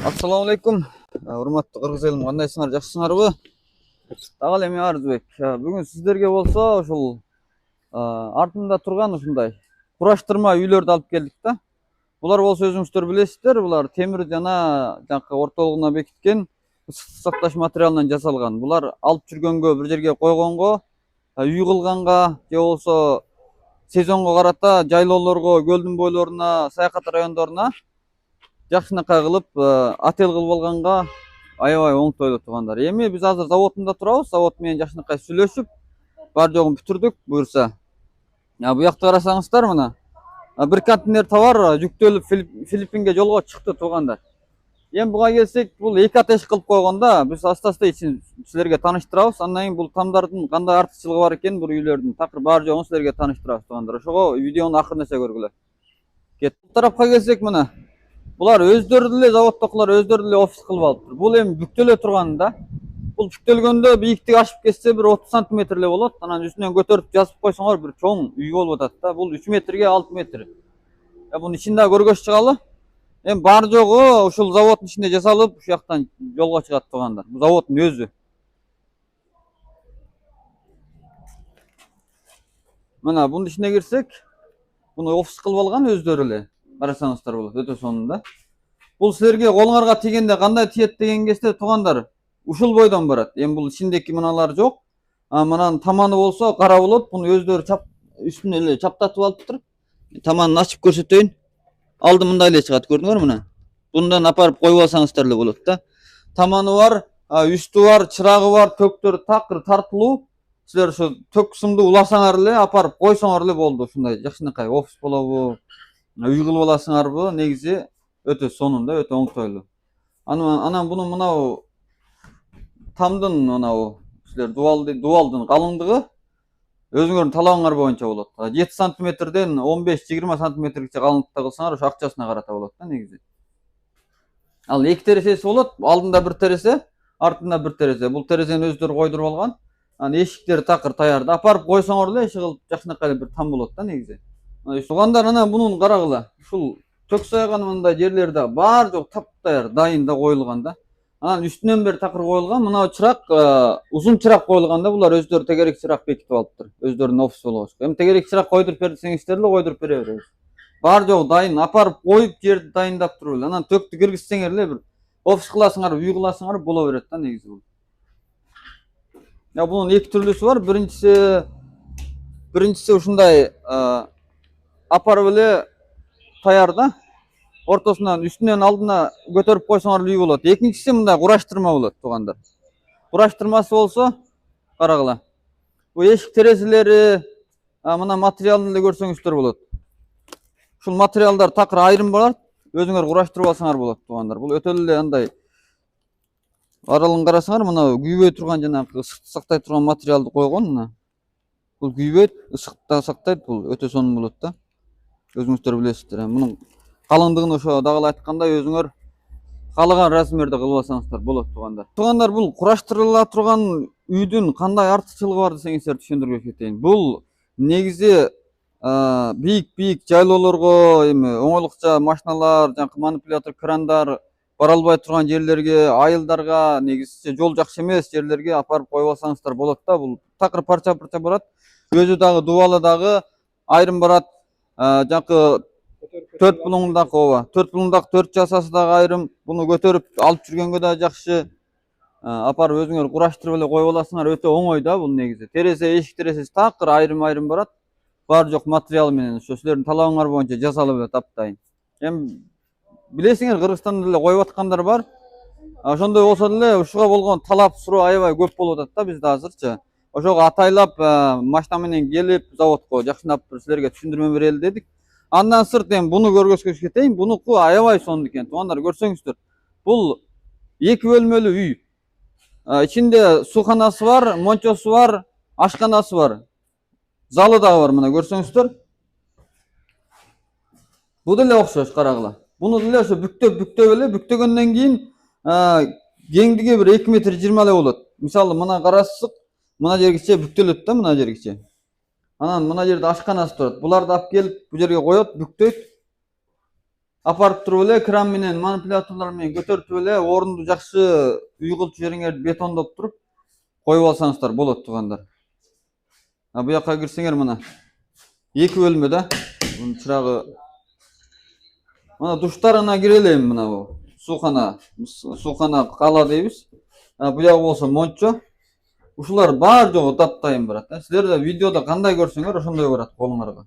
Ассаламу алейкум. Урматтуу кыргыз элим, кандайсыңар, жакшысыңарбы? Дагы эле мен Арызбек. Бүгүн сиздерге болсо ушул артымда турган ушундай кураштырма үйлөрдү алып келдик да. Булар болсо өзүңүздөр билесиздер, булар темир жана жанакы ортолугуна бекиткен ысык сакташ материалынан жасалган. Булар алып жүргөнгө, бир жерге койгонго, үй кылганга же болбосо сезонго карата жайлоолорго, көлдүн бойлоруна, саякат райондоруна жакшынакай кылып отель кылып алганга аябай оңтойлуу туугандар. Эми биз азыр заводунда турабыз. Завод менен жакшынакай сүйлөшүп, бар жогун бүтүрдүк буюрса. Бу жакта карасаңыздар мына бир контейнер товар жүктөлүп Филиппинге жолго чыкты туугандар. Эми буга келсек, бул эки атеш кылып койгон да. Биз аста-аста ичин силерге тааныштырабыз. Андан кийин бул тамдардын кандай артыкчылыгы бар экенин, бул үйлөрдүн такыр бар жогун силерге тааныштырабыз туугандар. Ошого видеону акырынача көргүлө. Кет. Бул тарапка келсек, мына булар өздөрү эле заводдокулар өздөрү эле офис кылып алыптыр. Бул эми бүктөлө турган да. Бул бүктөлгөндө бийиктиги ашып кетсе бир 30 сантиметр эле болот. Анан үстүнөн көтөрүп жазып койсоңор бир чоң үй болуп атат да. Бул 3 метрге 6 метр. Мунун ичин да көргөч чыгалы. Эми бар жогу ушул заводдун ичинде жасалып, ушу жактан жолго чыгат туугандар. Бул заводдун өзү. Мына бунун ичине кирсек, буну офис кылып алган өздөрү эле. Карасаңыздар болот, өтө сонунда. Бул силерге колуңарга тийгенде кандай тиет деген кезде туугандар, ушул бойдон барат. Эми бул ичиндеки мыналар жок. Мынанын таманы болсо кара болот. Буну өздөрү үстүнө эле чаптатып алыптыр. Таманын ачып көрсөтөйүн. Алды мындай эле чыгат, көрдүңөрбү мына? Bundan апарып коюп алсаңыздар эле болот да. Таманы бар, үстү бар, чырагы бар, төктөрү такыр тартылуу. Силер ошо тök кысымды уласаңар эле, апарып койсоңор эле болду. Ушундай жакшынакай офис болобу, үй кылып аласыңарбы, негизи өтө сонун да, өтө оңтойлуу. Анан буну мынау тамдын мынау силер дубалдын калыңдыгы өзүңөрдүн талабыңар боюнча болот. 7 сантиметрден 15-20 сантиметргече калыңдыкта кылсаңар, ошо акчасына карата болот да негизи. Ал эки терезеси болот, алдында бир терезе, артында бир терезе. Бул терезени өздөрү койдуруп алган. Анан эшиктери такыр таярда. Апарып койсоңор эле иши кылып жакшынакай бир там болот да негизи. Туугандар, анан мунун карагыла. Ушул тök сайган мындай жерлерде бар жок таптаяр дайын да коюлган да. Анан үстүнөн бери такыр коюлган. Мына чырак, узун чырак коюлган да. Булар өздөрү тегерек чырак бекитип алыптыр. Өздөрүнүн офис болобу. Эми тегерек чырак койдуруп бер десеңиздер эле койдуруп бере беребиз. Бар жок дайын, апарып коюп жерди дайындап туруп эле. Анан төктү киргизсеңер эле бир офис кыласыңар, үй кыласыңар боло берет да негизи бул. Бунун эки түрлүсү бар. Биринчиси ушундай апарып эле таярда. Ортосунан үстүнөн алдына көтөрүп койсоңор үй болот. Экинчиси мындай кураштырма болот туугандар. Кураштырмасы болсо карагыла. Бул эшик терезелери мына материалын эле көрсөңүздөр болот. Ушул материалдар такыр айрым бар. Өзүңөр кураштырып алсаңар болот туугандар. Бул өтө эле андай аралын карасаңар, мына күйбөй турган жанагы ысыкты сактай турган материалды койгон мына. Бул күйбөйт, ысыкты сактайт, бул өтө сонун болот да. Өзүңүздөр билесиздер. Мунун калыңдыгын ошо дагы айткандай өзүңөр каалаган размерде кылып алсаңыздар болот туугандар. Туугандар, бул кураштырыла турган үйдүн кандай артыкчылыгы бар десеңиздер түшүндүрүп кетейин. Бул негизи бийик жайлоолорго, эми оңойлукча машиналар, жанакы манипулятор, крандар бара албай турган жерлерге, айылдарга, негизичи жол жакшы эмес жерлерге апарып коюп алсаңыздар болот да. Бул такыр парча-парча барат. Өзү дагы дубалы дагы айрым барат. Жанакы 4 булуңдак, ооба. 4 булуңдак 4 жасасы дагы айрым. Буну көтөрүп алып жүргөнгө да жакшы. Апарып өзүңөр кураштырып эле коюп аласыңар, өтө оңой да бул негизи. Терезе, эшик терезеси такыр айрым барат. Бар жок материал менен ошо силердин талабыңар боюнча жасалып эле таптайын. Эми билесиңер, Кыргызстанда эле коюп аткандар бар. Ошондой болсо деле ушуга болгон талап суроо аябай көп болуп атат да бизде азырчы. Ошого атайлап машина менен келип заводко жакшынап силерге түшүндүрмө берели дедик. Андан сырт эми буну көргөзгөч кетейин. Бунуку аябай сонун экен туугандар, көрсөңүздөр. Бул 2 бөлмөлүү үй. Ичинде сууханасы бар, мончосу бар, ашканасы бар. Залы дагы бар, мына көрсөңүздөр. Бу деле окшош, карагыла. Буну деле ошо бүктөп эле, бүктөгөндөн кийин кеңдиги бир 2 метр 20 эле болот. Мисалы, мына карасык, мына жергече бүктөлөт да, мына жергече. Анан мына жерде ашканасы турат. Буларды алып келип бу жерге коет, бүктөйт. апарып туруп эле кран менен манипуляторлор менен көтөртүп эле орунду жакшы үй кылчу жериңерди бетондоп туруп коюп алсаңыздар болот туугандар. Бу жакка кирсеңер мына 2 бөлмө да. Бунун чырагы мына душтарына киреле мына бу. Суухана кала дейбиз. Бу жагы болсо мончо. Ушулар баары жогу таптайын барат. Силер да видеодо кандай көрсөңөр ошондой барат колуңарга.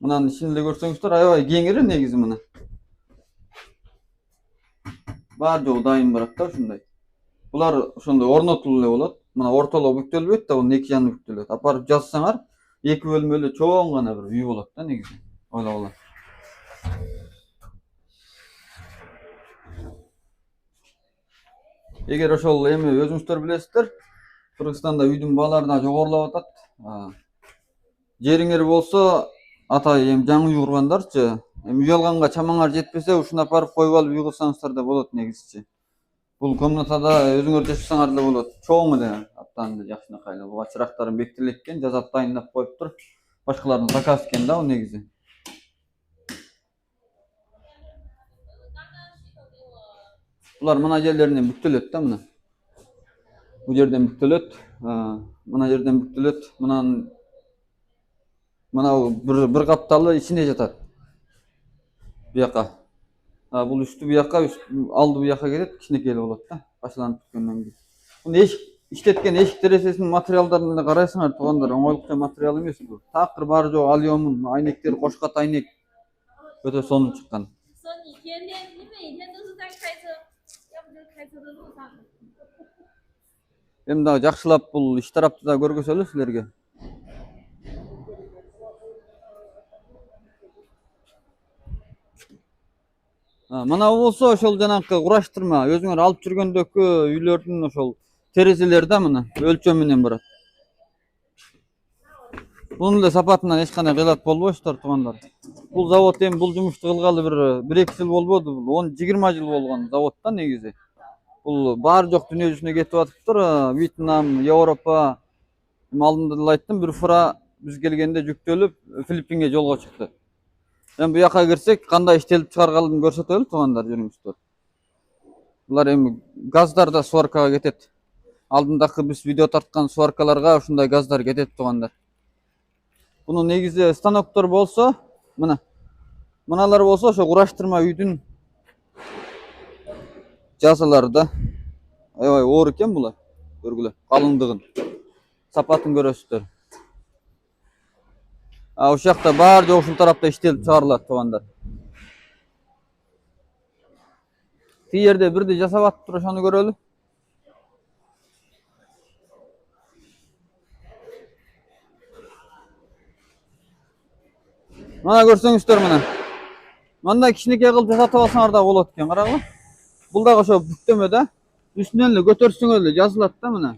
Мынанын ичинде эле көрсөңүздөр аябай кеңири негизи мына. Баары жогу дайын барат да ушундай. Булар ошондой орнотулуп эле болот. Мына ортолоо бүктөлбөйт да, бунун эки жаны бүктөлөт. Апарып жазсаңар 2 бөлмөлүү чоң гана бир үй болот да негизи. Ойлогула. Эгер ошол эми өзүңүздөр билесиздер, Кыргызстанда үйдүн баалары да жогорулап атат. Жериңер болсо, атай эми жаңы үй кургандарчы, эми үй алганга чамаңар жетпесе, ушуну апарып коюп алып үй кылсаңыздар да болот негизичи. Бул комнатада өзүңөр жашасаңар деле болот. Чоң эле аптан эле жакшынакай эле. Буга чырактарын бекитилет экен, жасап дайындап коюптур. Башкалардын заказ экен да бул негизи. Булар мына жерлеринен бүктөлөт да мына. Бу жерден бүктөлөт, мына жерден бүктөлөт. Мына бир капталы ичине жатат. Бу жака. Бул үстү бу жака, алды бу жака кетет, кичинекей болот да. Башланып бүткөндөн кийин. Муну иштеткен эшик терезесинин материалдарын эле карайсыңар туугандар, оңойлукча материал эмес бул. Такыр баары жок алюмин, айнектер, кош кат айнек. Өтө сонун чыккан. Эми дагы жакшылап бул иш тарапты да көргөзөлү силерге. Мына болсо ошол жанакы кураштырма, өзүңөр алып жүргөндөгү үйлөрдүн ошол терезелери да мына өлчөм менен барат. Бунун эле сапатынан эч кандай кыйлат болбойсуздар туугандар. Бул завод эми бул жумушту кылгалы бир 1-2 жыл болбоду, бул 10-20 жыл болгон завод да негизи. Бул баары жок дүйнө жүзүнө кетип атыптыр. Вьетнам, Европа. Алдында деле айттым, бир фура биз келгенде жүктөлүп Филиппинге жолго чыкты. Эми бу жака кирсек, кандай иштелип чыгарганын көрсөтөлү туугандар, жүрүңүздөр. Булар эми газдар да сваркага кетет. Алдындагы биз видео тарткан сваркаларга ушундай газдар кетет туугандар. Бунун негизи станоктор болсо, мыналар болсо ошо кураштырма үйдүн жазалары да. Аябай оор экен булар. Көргүлө, калыңдыгын, сапатын көрөсүздөр. Ушул жакта баары жок ушул тарапта иштелип чыгарылат туугандар. Тиги жерде бирди жасап атыптыр, ошону көрөлү. Мына көрсөңүздөр мына. Мындай кичинекей кылып жасатып алсаңар да болот экен, карагыла. Бул дагы ошо бүктөмө да. Үстүнөн эле көтөрсөңөр эле жазылат да мына.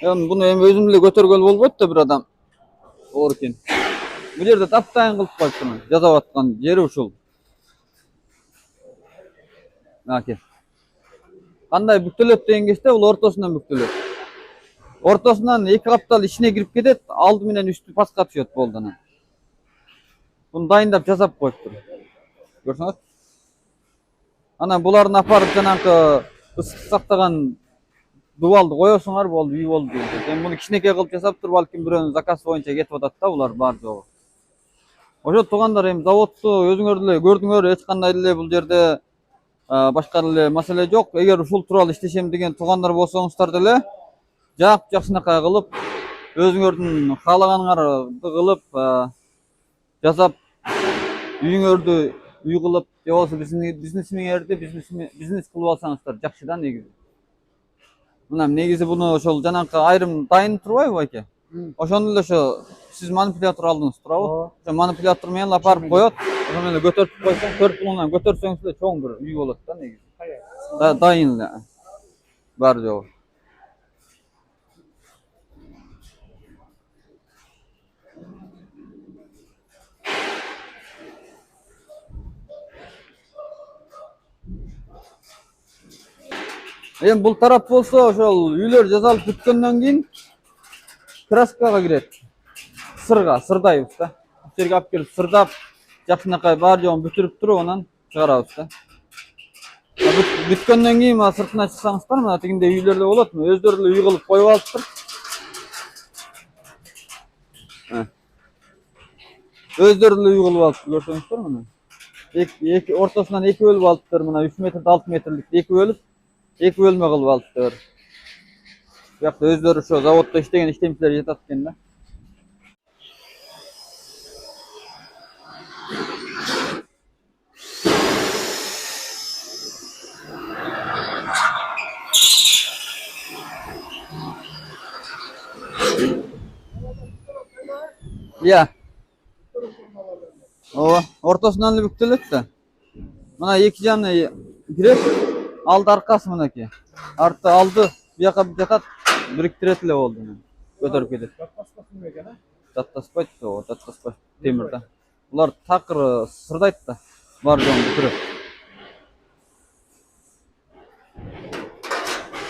Буну эми өзүм эле көтөргөлү болбойт да, бир адам. Оор экен. Бул жерде таптайын кылып коюптурмун. Жасап аткан жери ушул. Аке. Кандай бүктөлөт деген кезде бул ортосунан бүктөлөт. Ортосунан 2 каптал ичине кирип кетет, алды менен үстү паска түшөт болду. Буну дайындап жасап коюптур. Көрсөңөр. Ана буларын апарып жанакы ысык сактаган дубалды коесуңар болду, үй болду дейт. Эми буну кичинекей кылып жасаптыр, балким бирөөнүн заказ боюнча кетип атат да булар баары жогу. Ошо туугандар, эми заводду өзүңөр деле көрдүңөр, эч кандай деле бул жерде башка деле маселе жок. Эгер ушул тууралуу иштешем деген туугандар болсоңуздар деле, жакшынакай кылып, өзүңөрдүн каалаганыңарды кылып, жасап, үйүңөрдү үй кылып, же болбосо бизнесиңерди бизнес кылып алсаңыздар жакшы да негизи. Мына негизи буну ошол жанакы айрым дайын турбайбы байке? Ошону эле ошо сиз манипулятор алдыңыз турабы? Ошо манипулятор менен апарып коет, ошону эле көтөрүп койсоң, 4 пулуңдан көтөрсөңүз эле чоң бир үй болот да негизи. Дайын эле. Баары жогу. Эми бул тарап болсо ошол үйлөр жасалып бүткөндөн кийин краскага кирет. Сырдайбыз да. Бул жерге алып келип сырдап, жакшынакай бар жогун бүтүрүп туруп анан чыгарабыз да. Бүткөндөн кийин мына сыртына чыксаңыздар, мына тигинде үйлөрдө болот, өздөрү эле үй кылып коюп алыптыр. Өздөрү эле үй кылып алыптыр, көрсөңүздөр мына. Эки ортосунан эки бөлүп алыптыр, мына 3 метр 6 метрлик эки бөлүп, эки бөлмө кылып алыптыр. Бuyakta өздөрү ошо заводдо иштеген иштемчилер жатат экен да. Iya. Ооба, ортосунан эле бүктөлөт да. Мына эки жаны кирет, алды аркасы мынакей. Арты алды, бияка жатат, бириктирет эле болду. Көтөрүп кетет. Жаттаспайт экен, а? Жаттаспайт, ооба, жаттаспайт темир да. Булар такыр сырдайт да. Бар жогун бүтүрөт.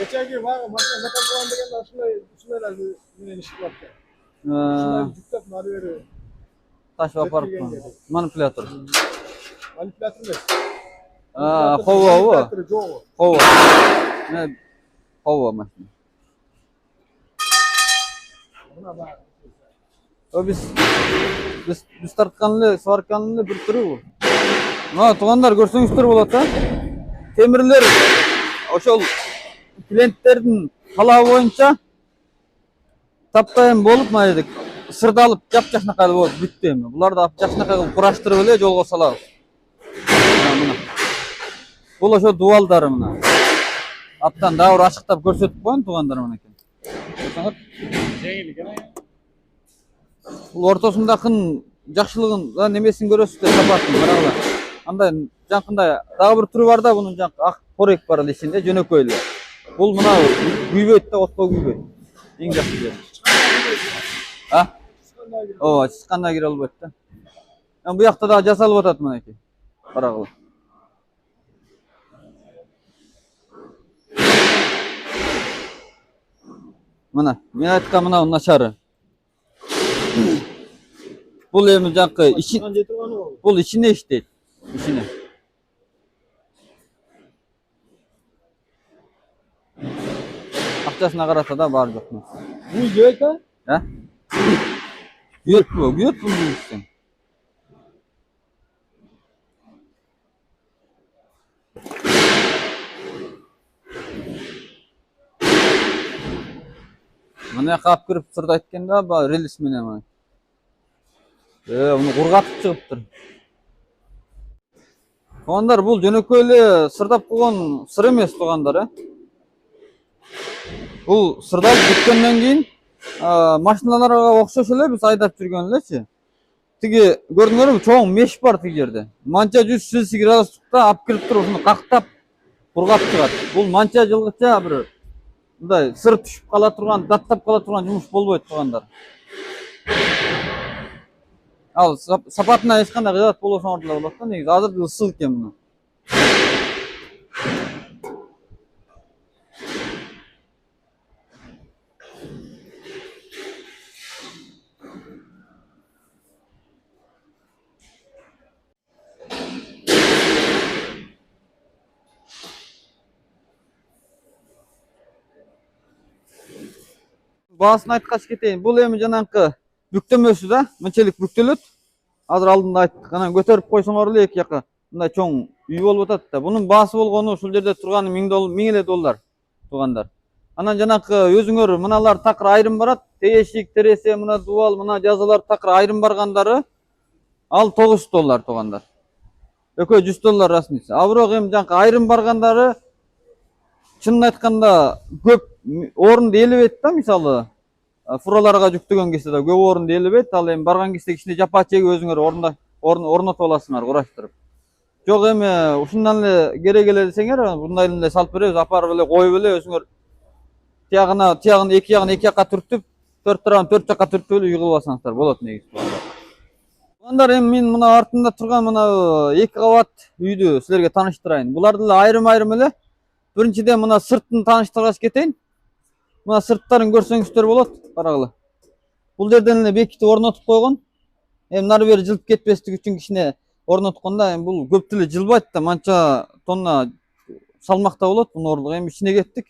Geçenki makine zakar falan degende ушундай менен иш кылат экен. Ушундай жүктөп нары бери Ташып апарып манипулятор. Манипулятор эмес. Ховобу? Жогу. Хово. Мен хово машина. Мына бар. Биз тарткан эле, сварканын эле бир түрү бул. Мына туугандар көрсөңүздөр болот а. Темирлер ошол клиенттердин талабы боюнча таптайым болуп, мына сырдалып, жакшынакай болуп бүттү эми. Буларды жакшынакай кылып кураштырып эле жолго салабыз. Мына. Бул ошо дуалдары мына. Аптан дагы бир ачыктап көрсөтүп коеюн туугандар мынакей. Көрсөңөр. Жеңил экен. Бул ортосундакын жакшылыгын, немесин көрөсүздөр, сапатын карагыла. Андай жанкындай дагы бир түрү бар да, бунун жанкы ак корек бар эле ичинде, жөнөкөй эле. Бул мына күйбөйт да, отко күйбөйт. Эң жакшы жери. Ооба, чычканда кире албайт да. Бу жакта дагы жасалып атат мынакей. Карагыла. Мына, мен айткан мына начары. Бул эми жанкы бул ичине иштейт. Ичине. Акчасына карата да бар жок. Бул жөйт а? Күйөт бул десең. Мына кап кирип сырдайт экен да, релис менен мына. Муну кургатып чыгыптыр. Туугандар, бул жөнөкөй эле сырдап койгон сыр эмес туугандар, Бул сырдалып бүткөндөн кийин машиналарга окшош эле биз айдап жүргөн элечи. Тиги көрдүңөрбү, чоң меш бар тиги жерде. Манча 100 градустукта алып кирип туруп, ушуну кактап кургап чыгат. Бул манча жылгыча бир мындай сыр түшүп кала турган, даттап кала турган жумуш болбойт туугандар. Ал сапатына эч кандай кыялат болбосоңор деле болот да, негизи азыр ысык экен муну. Баасын айткач кетейин. Бул эми жанакы бүктөмөсү да, мынчалык бүктөлөт. Азыр алдында айттык. Анан көтөрүп койсоңор эле эки жака мындай чоң үй болуп атат да. Бунун баасы болгону ушул жерде турганы 1000 эле доллар туугандар. Анан жанакы өзүңөр мыналар такыр айрым барат. Тешик, тересе, мына дуал, мына жазалар такыр айрым баргандары ал 900 доллар туугандар. Экөө 100 доллар разница. А бирок эми жанакы айрым баргандары чынын айтканда көп орунду ээлебейт да, мисалы фураларга жүктөгөн кезде да көп орунду ээлебейт. Ал эми барган кезде кичине жапа чегип өзүңөр орнотуп аласыңар кураштырып. Жок эми ушундан эле керек эле десеңер, мындай эле салып беребиз, апарып эле коюп эле өзүңөр тиягын эки жакка түртүп, 4 тарабын 4 жакка түртүп эле үй кылып алсаңыздар болот негизи. Туугандар, эми мен мына артында турган мына 2 кабат үйдү силерге тааныштырайын. Буларды эле айрым эле биринчиден мына сыртын тааныштыргач кетейин. Мына сырттарын көрсөңүздөр болот, карагыла. Бул жерден эле бекитип орнотуп койгон. Эми нары бери жылып кетпестик үчүн кичине орноткондо эми бул көп деле жылбайт да, манча тонна салмакта болот бунун орлугу. Эми ичине кеттик.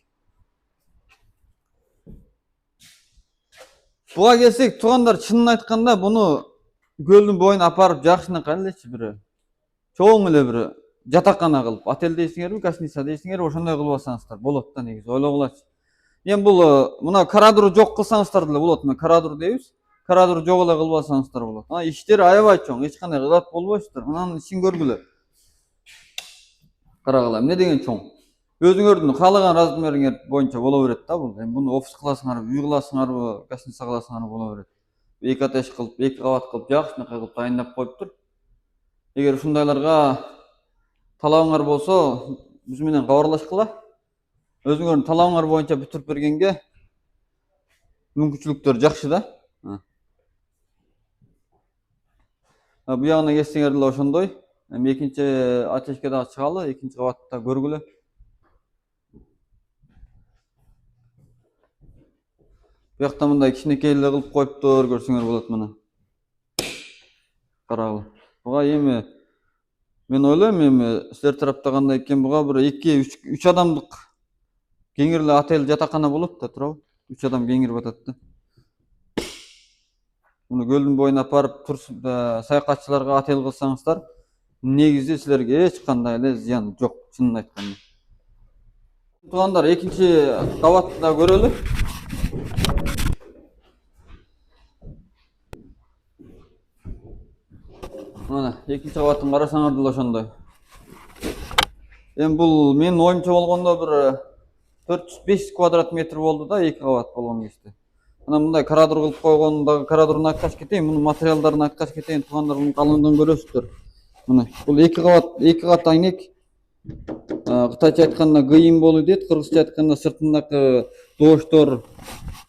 Буга келсек, туугандар, чынын айтканда буну көлдүн боюна апарып жакшынакай элечи бир чоң эле бир жатакана кылып, отель дейсиңерби, гостиница дейсиңерби, ошондой кылып алсаңыздар болот да негизи, ойлогулачы. Эми бул мына карадуру жок кылсаңыздар деле болот. Мына карадур дейбиз. Карадур жок эле кылып алсаңыздар болот. Иштери аябай чоң, эч кандай кылат болбойсуздар. Мынанын ишин көргүлө. Карагыла, эмне деген чоң. Өзүңөрдүн каалаган размериңер боюнча боло берет да бул. Эми буну офис кыласыңарбы, үй кыласыңарбы, гостиница кыласыңарбы боло берет. Эки этаж кылып, эки кабат кылып, жакшынакай кылып дайындап коюптур. Эгер ушундайларга талабыңар болсо, биз менен кабарлашкыла. Өзүңөрдүн талабыңар боюнча бүтүрүп бергенге мүмкүнчүлүктөр жакшы да. Буягына келсеңер деле ошондой. Эми экинчи этажга дагы чыгалы, экинчи кабатта көргүлө. Буякта мындай кичинекей эле кылып коюптур, көрсөңөр болот мына. Карагыла. Буга эми мен ойлойм, эми силер тарапта кандай экен, буга бир 2-3 адамдык кеңирле отель жатакана болот да, туурабы? 3 адам кеңирип атат да. Муну көлдүн боюна апарып саякатчыларга отель кылсаңыздар, негизи силерге эч кандай эле зыян жок, чынын айтканда. Туугандар, экинчи кабатты да көрөлү. Мына экинчи кабатын карасаңар деле ошондой. Эми бул менин оюмча болгондо бир 400-500 квадрат метр болду да, эки кабат болгон кезде. Ана мындай карадур кылып койгон, дагы карадурун айткаш кетейин, мунун материалдарын айткаш кетейин, туугандар, мунун калыңдыгын көрөсүздөр. Мына бул эки кат айнек. Кытайча айтканда гыйын болуу дейт, кыргызча айтканда сыртындагы дооштор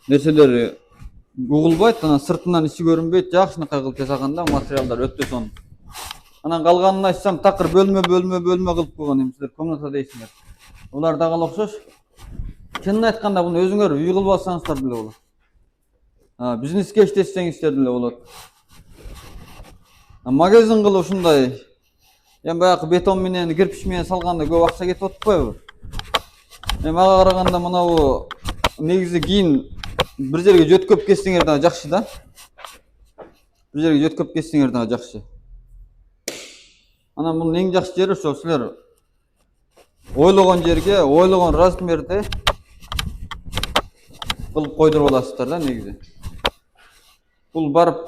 нерселер угулбайт, анан сыртынан ичи көрүнбөйт, жакшынакай кылып жасаганда материалдар өтө сонун. Анан калганын айтсам, такыр бөлмө кылып койгон, эми силер комната дейсиңер. Булар дагы окшош. Чынын айтканда буну өзүңөр үй кылып алсаңыздар деле болот. Бизнеске иштесеңиздер деле болот. Магазин кылып ушундай, эми баягы бетон менен, кирпич менен салганда көп акча кетип атпайбы? Эми ага караганда мынабу негизи кийин бир жерге жөткөп кетсеңер дагы жакшы да. Бир жерге жөткөп кетсеңер дагы жакшы. Анан бунун эң жакшы жери ошо, силер ойлогон жерге, ойлогон размерде кылып койдуруп аласыздар да негизи. Бул барып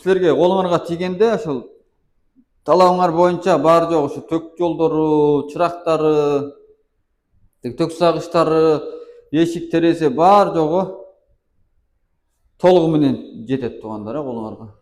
силерге колуңарга тийгенде ошол талабыңар боюнча баары жок ушу төк жолдору, чырактары, төк сагычтары, эшик, терезе баары жогу толугу менен жетет туугандар, колуңарга.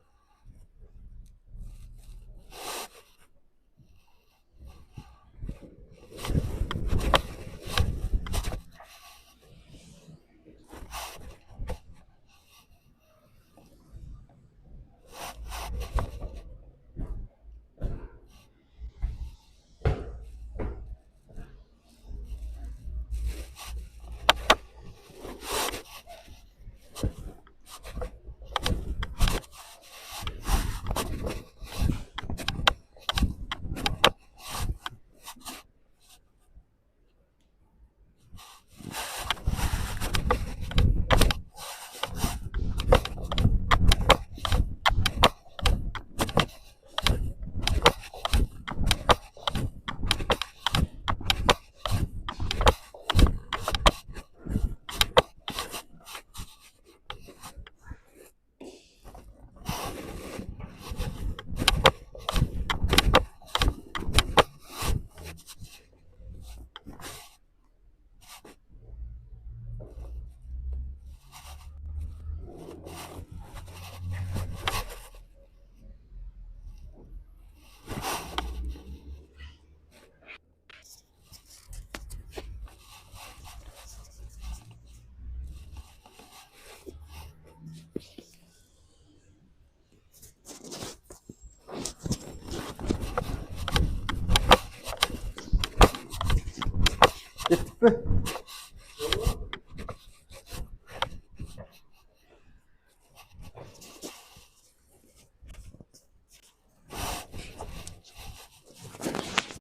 Кеттик пе?